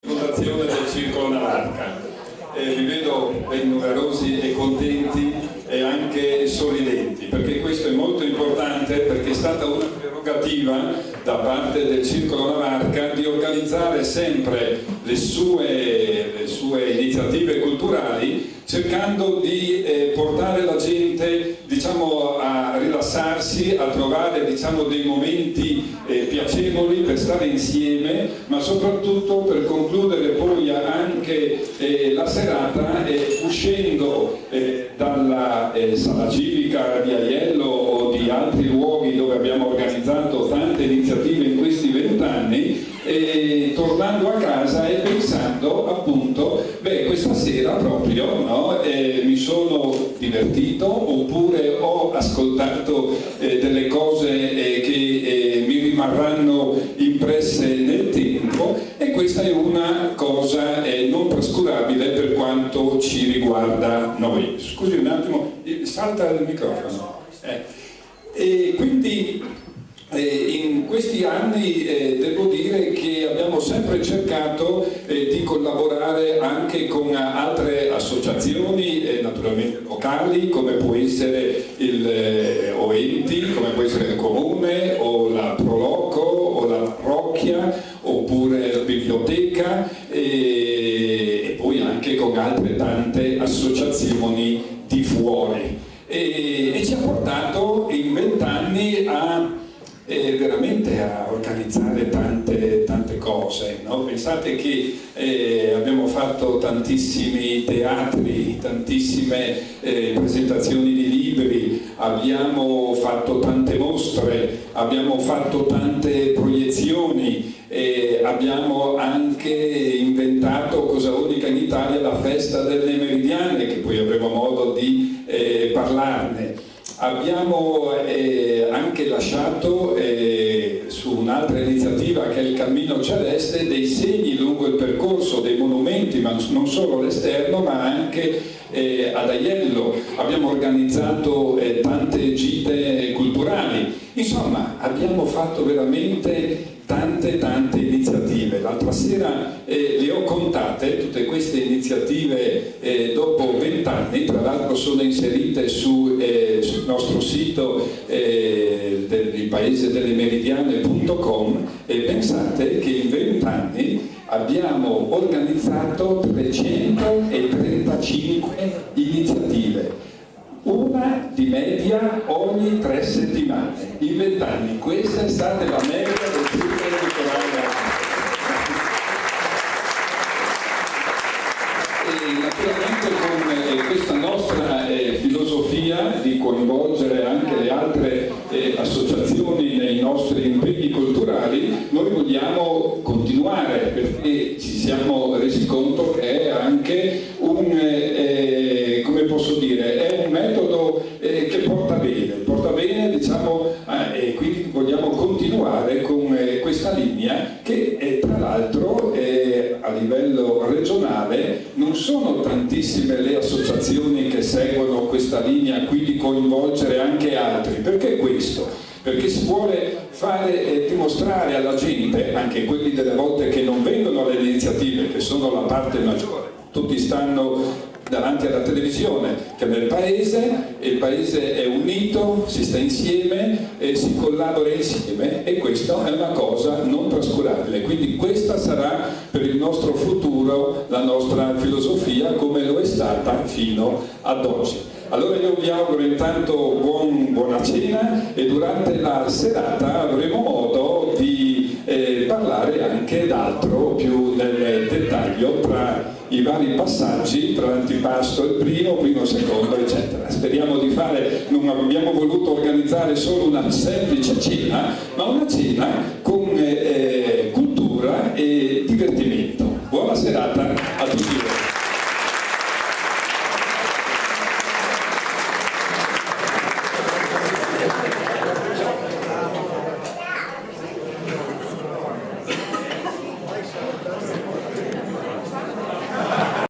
Fondazione del Circolo Navarca. Vi vedo ben numerosi e contenti e anche sorridenti, perché questo è molto importante, perché è stata una prerogativa da parte del Circolo Navarca di organizzare sempre le sue iniziative culturali, cercando di portare la gente, diciamo, a rilassarsi, a trovare, diciamo, dei momenti piacevoli per stare insieme, ma soprattutto per concludere poi anche la serata uscendo dalla sala civica di Aiello o di altri luoghi dove abbiamo organizzato tante iniziative in questi 20 anni, tornando a casa e pensando appunto, questa sera proprio, no, mi sono divertito, oppure ho ascoltato delle cose che mi rimarranno impresse nel tempo, e questa è una cosa non trascurabile per quanto ci riguarda noi. Scusi un attimo, salta il microfono. E quindi in questi anni devo dire che abbiamo sempre cercato di collaborare anche con altre associazioni naturalmente locali, come può essere o enti, come può essere il comune o la Proloco o la parrocchia oppure la biblioteca, e poi anche con altre tante associazioni di fuori, e ci ha portato in 20 anni veramente a organizzare tante cose, no? Pensate che abbiamo fatto tantissimi teatri, tantissime presentazioni di libri, abbiamo fatto tante mostre, abbiamo fatto tante proiezioni, abbiamo anche inventato, cosa unica in Italia, la festa delle Meridiane, che poi avremo modo di parlarne. Abbiamo anche lasciato su un'altra iniziativa che è il Cammino Celeste dei segni lungo il percorso, dei monumenti, ma non solo all'esterno ma anche ad Aiello. Abbiamo organizzato tante gite culturali, insomma abbiamo fatto veramente tante iniziative. L'altra sera le ho contate tutte queste iniziative dopo 20 anni, tra l'altro sono inserite sul nostro sito del paese delle meridiane.com, e pensate che in 20 anni abbiamo organizzato 335 iniziative, una di media ogni 3 settimane, in 20 anni. Questa è stata la media del Circolo Elettorale. E naturalmente con questa nostra filosofia di coinvolgere anche le altre associazioni nei nostri impegni culturali, noi vogliamo continuare, perché ci siamo resi conto che è anche come posso dire, è un metodo che porta bene, diciamo, e quindi vogliamo continuare con questa linea che tra l'altro a livello regionale non sono tantissime le associazioni che seguono questa linea qui di coinvolgere anche altri. Perché questo? Perché si vuole fare dimostrare alla gente, anche quelli delle volte che non vengono alle iniziative, che sono la parte maggiore, tutti stanno davanti alla televisione, che nel paese, il paese è unito, si sta insieme e si collabora insieme, e questa è una cosa non trascurabile. Quindi questa sarà per il nostro futuro la nostra filosofia, come lo è stata fino ad oggi. Allora io vi auguro intanto buona cena, e durante la serata avremo modo di parlare anche d'altro più nel dettaglio, tra i vari passaggi, tra l'antipasto, il primo, secondo, eccetera. Speriamo di fare, non abbiamo voluto organizzare solo una semplice cena, ma una cena con